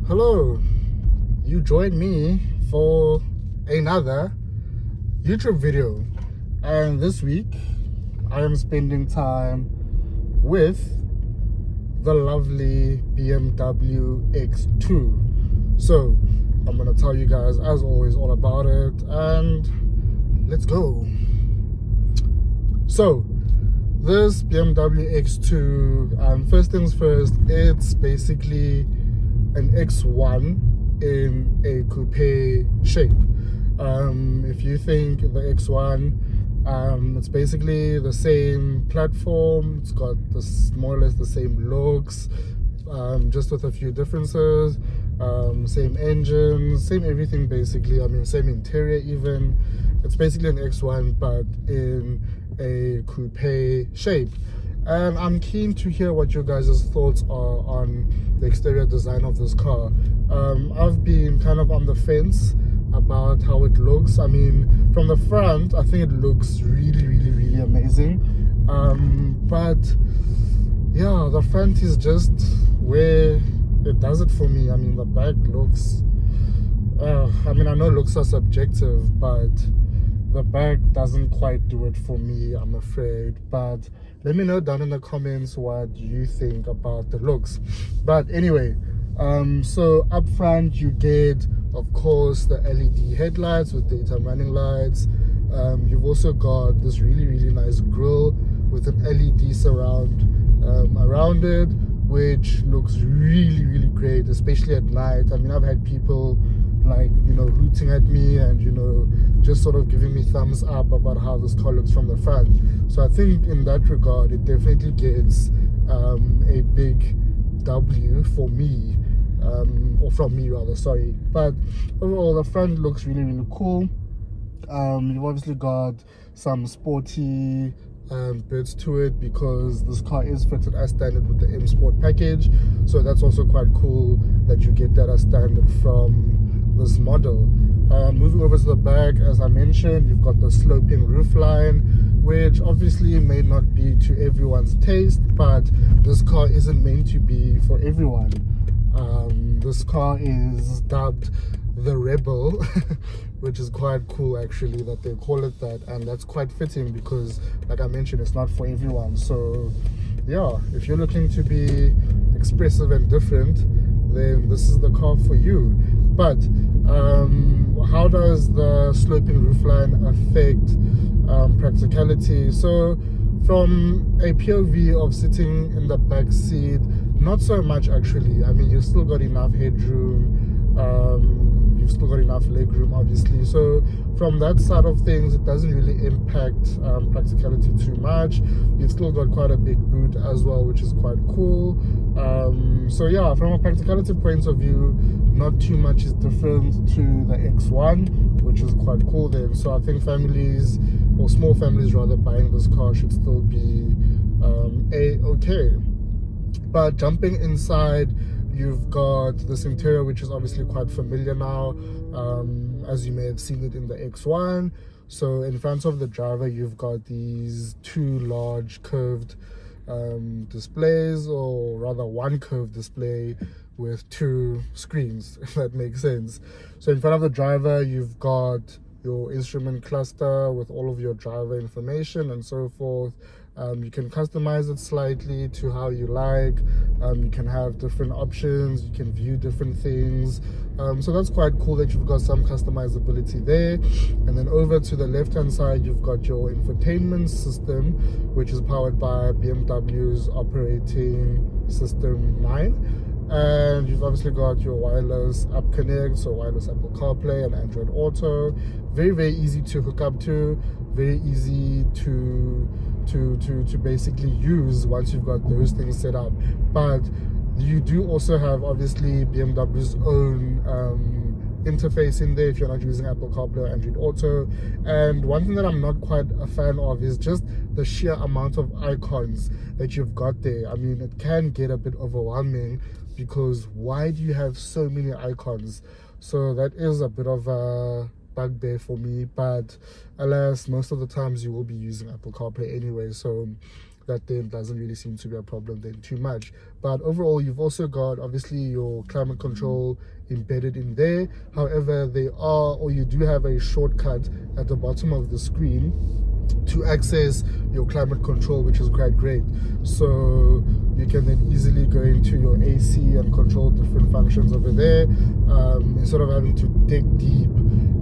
Hello, you joined me for another YouTube video, and this week I am spending time with the lovely BMW X2. So I'm gonna tell you guys, as always, all about it, and let's go. So this BMW X2, first things first, it's basically an X1 in a coupe shape. If you think the X1, it's basically the same platform, it's got this more or less the same looks, just with a few differences, same engine, same everything basically. I mean, same interior even. It's basically an X1 but in a coupe shape. And I'm keen to hear what your guys' thoughts are on the exterior design of this car. I've been kind of on the fence about how it looks. I mean, from the front, I think it looks really amazing. But yeah, the front is just where it does it for me. I mean, the back looks, I mean, I know looks are subjective, but the back doesn't quite do it for me, I'm afraid. But let me know down in the comments what you think about the looks. But anyway, so up front you get, of course, the LED headlights with daytime running lights. You've also got this really nice grille with an LED surround around it, which looks really great, especially at night. I mean, I've had people like, you know, hooting at me and, you know, just sort of giving me thumbs up about how this car looks from the front. So I think in that regard, it definitely gets a big W for me, or from me rather, sorry. But overall, the front looks really cool. You've obviously got some sporty bits to it because this car is fitted as standard with the M Sport package, so that's also quite cool that you get that as standard from this model. Moving over to the back, as I mentioned, you've got the sloping roofline, which obviously may not be to everyone's taste, but this car isn't meant to be for everyone. This car is dubbed the Rebel, which is quite cool actually that they call it that, and that's quite fitting because, like I mentioned, it's not for everyone. So yeah, if you're looking to be expressive and different, then this is the car for you. But how does the sloping roofline affect practicality? So from a POV of sitting in the back seat, not so much actually. I mean, you've still got enough headroom, you've still got enough legroom obviously, so from that side of things it doesn't really impact practicality too much. You've still got quite a big boot as well, which is quite cool. So yeah, from a practicality point of view, not too much is different to the X1, which is quite cool then. So I think families, or small families rather, buying this car should still be okay. But jumping inside, you've got this interior, which is obviously quite familiar now, as you may have seen it in the X1. So in front of the driver, you've got these two large curved displays, or rather one curved display with two screens, if that makes sense. So in front of the driver, you've got your instrument cluster with all of your driver information and so forth. You can customize it slightly to how you like. You can have different options, you can view different things. So that's quite cool that you've got some customizability there. And then over to the left hand side, you've got your infotainment system, which is powered by BMW's operating system 9. And you've obviously got your wireless app connect, so wireless Apple CarPlay and Android Auto. Very easy to hook up to, very easy to basically use once you've got those things set up. But you do also have obviously BMW's own interface in there if you're not using Apple CarPlay or Android Auto. And one thing that I'm not quite a fan of is just the sheer amount of icons that you've got there. I mean, it can get a bit overwhelming because why do you have so many icons? So that is a bit of a bugbear for me, but alas, most of the times you will be using Apple CarPlay anyway, so that then doesn't really seem to be a problem then too much. But overall, you've also got obviously your climate control embedded in there. However, you do have a shortcut at the bottom of the screen to access your climate control, which is quite great. So you can then easily go into your AC and control different functions over there, instead of having to dig deep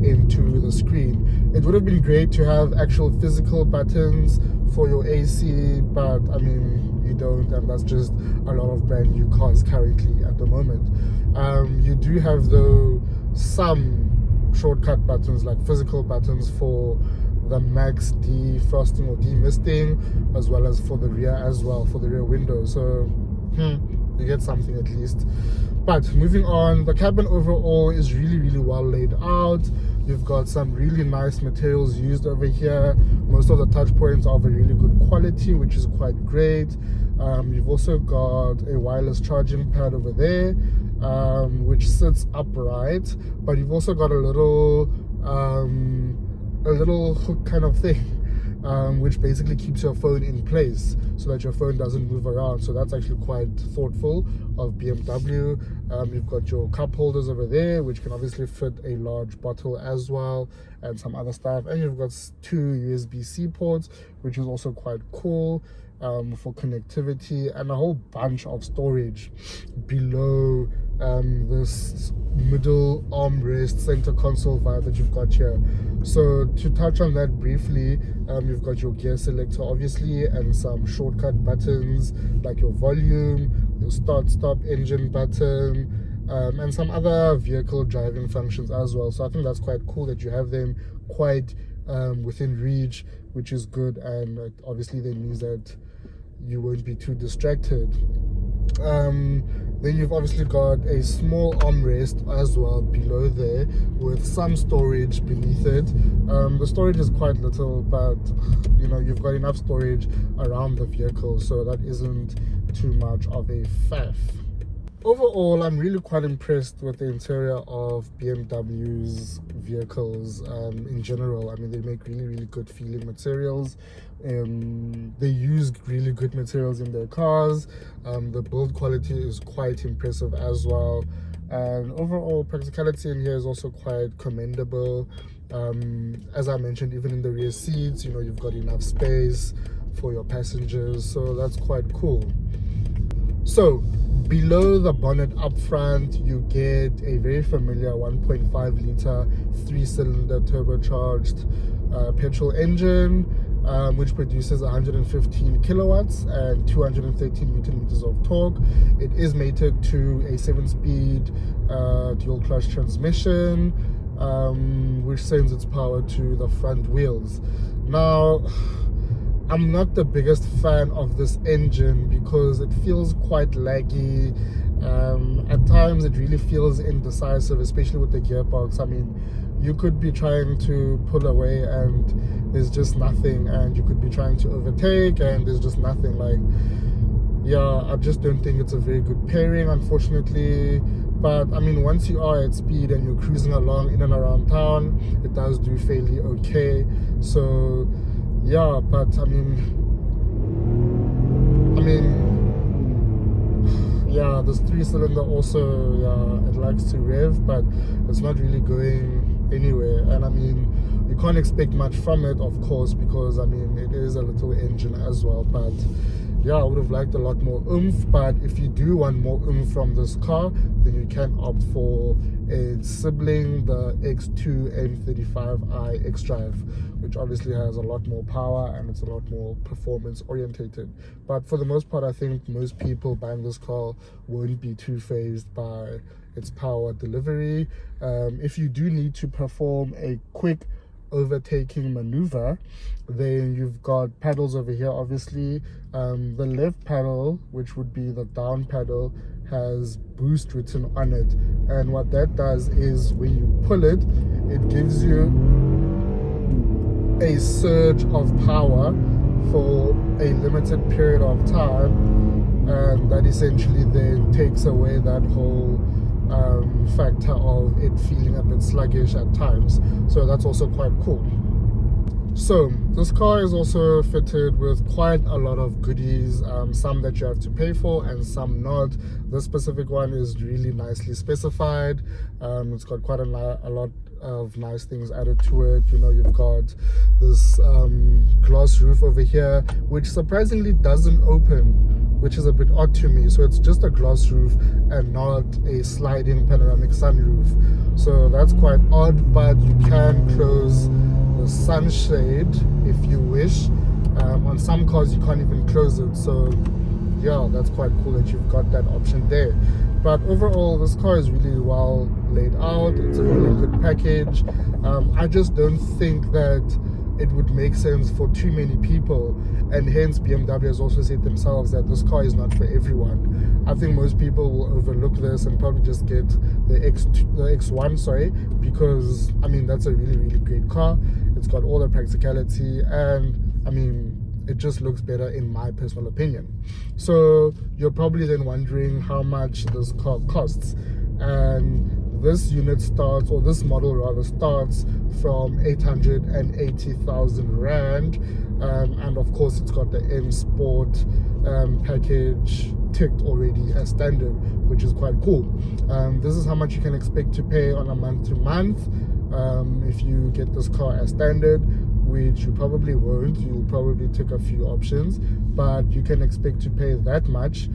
into the screen. It would have been great to have actual physical buttons for your AC, but I mean, you don't, and that's just a lot of brand new cars currently at the moment. You do have though some shortcut buttons, like physical buttons for the max defrosting or demisting, as well as for the rear as well, for the rear window. So you get something at least. But moving on, the cabin overall is really, really well laid out. You've got some really nice materials used over here. Most of the touch points are of a really good quality, which is quite great. You've also got a wireless charging pad over there, which sits upright, but you've also got a little hook kind of thing, which basically keeps your phone in place so that your phone doesn't move around. So that's actually quite thoughtful of BMW. You've got your cup holders over there, which can obviously fit a large bottle as well, and some other stuff. And you've got 2 USB-C ports, which is also quite cool for connectivity, and a whole bunch of storage below this middle armrest center console vibe that you've got here. So to touch on that briefly, you've got your gear selector obviously, and some shortcut buttons like your volume, your start stop engine button, and some other vehicle driving functions as well. So I think that's quite cool that you have them quite within reach, which is good, and it obviously that means that you won't be too distracted. Then you've obviously got a small armrest as well below there with some storage beneath it. The storage is quite little, but you know, you've got enough storage around the vehicle, so that isn't too much of a faff. Overall, I'm really quite impressed with the interior of BMW's vehicles in general. I mean, they make really, really good feeling materials. They use really good materials in their cars. The build quality is quite impressive as well. And overall, practicality in here is also quite commendable. As I mentioned, even in the rear seats, you know, you've got enough space for your passengers. So that's quite cool. So below the bonnet up front, you get a very familiar 1.5 liter 3-cylinder turbocharged petrol engine, which produces 115 kilowatts and 213 newton meters of torque. It is mated to a 7-speed dual clutch transmission, which sends its power to the front wheels. Now, I'm not the biggest fan of this engine because it feels quite laggy. At times it really feels indecisive, especially with the gearbox. I mean, you could be trying to pull away and there's just nothing, and you could be trying to overtake and there's just nothing. Like, yeah, I just don't think it's a very good pairing, unfortunately. But I mean, once you are at speed and you're cruising along in and around town, it does do fairly okay. So yeah, but I mean, yeah, this 3-cylinder also, yeah, it likes to rev, but it's not really going anywhere. And I mean, you can't expect much from it, of course, because I mean, it is a little engine as well. But yeah, I would have liked a lot more oomph. But if you do want more oomph from this car, then you can opt for its sibling, the X2 and I xDrive, which obviously has a lot more power and it's a lot more performance orientated. But for the most part, I think most people buying this car won't be too fazed by its power delivery. If you do need to perform a quick overtaking maneuver, then you've got paddles over here. Obviously, the left paddle, which would be the down paddle, has boost written on it, and what that does is when you pull it, it gives you a surge of power for a limited period of time, and that essentially then takes away that whole factor of it feeling a bit sluggish at times. So that's also quite cool. So this car is also fitted with quite a lot of goodies, some that you have to pay for and some not. This specific one is really nicely specified. It's got quite a lot of nice things added to it. You know, you've got this glass roof over here, which surprisingly doesn't open, which is a bit odd to me. So it's just a glass roof and not a sliding panoramic sunroof. So that's quite odd, but you can close the sunshade if you wish. On some cars you can't even close it, so yeah, that's quite cool that you've got that option there. But overall, this car is really well laid out. It's a really good package. I just don't think that it would make sense for too many people, and hence BMW has also said themselves that this car is not for everyone. I think most people will overlook this and probably just get the X1, sorry, because I mean that's a really great car. It's got all the practicality, and I mean it just looks better in my personal opinion. So you're probably then wondering how much this car costs, and this unit starts, or this model rather, starts from 880,000 Rand, and of course it's got the M Sport package ticked already as standard, which is quite cool. This is how much you can expect to pay on a month-to-month if you get this car as standard, which you probably won't. You'll probably take a few options, but you can expect to pay that much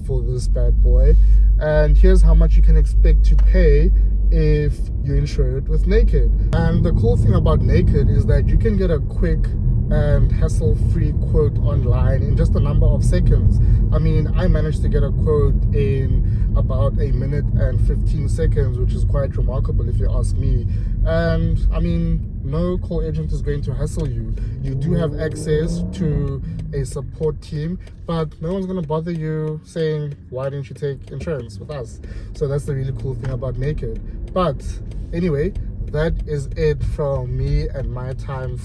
for this bad boy. And here's how much you can expect to pay if you insure it with Naked. And the cool thing about Naked is that you can get a quick and hassle-free quote online in just a number of seconds. I mean, I managed to get a quote in about 1 minute and 15 seconds, which is quite remarkable if you ask me. And I mean, no call agent is going to hassle you. You do have access to a support team, but no one's going to bother you saying, why didn't you take insurance with us? So that's the really cool thing about Naked. But anyway, that is it from me and my time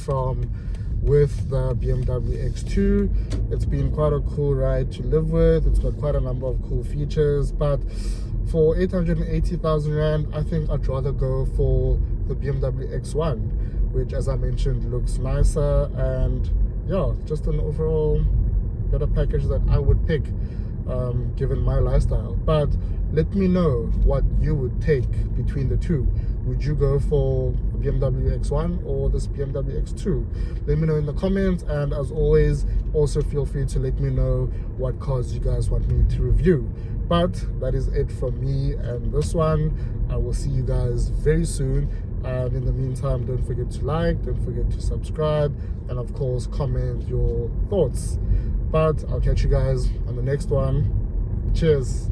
with the BMW X2. It's been quite a cool ride to live with. It's got quite a number of cool features, but for 880,000 Rand, I think I'd rather go for the BMW X1, which, as I mentioned, looks nicer, and yeah, just an overall better package that I would pick given my lifestyle. But let me know what you would take between the two. Would you go for BMW X1 or this BMW X2? Let me know in the comments, and as always, also feel free to let me know what cars you guys want me to review. But that is it from me and this one. I will see you guys very soon, and in the meantime, don't forget to like, don't forget to subscribe, and of course comment your thoughts. But I'll catch you guys on the next one. Cheers.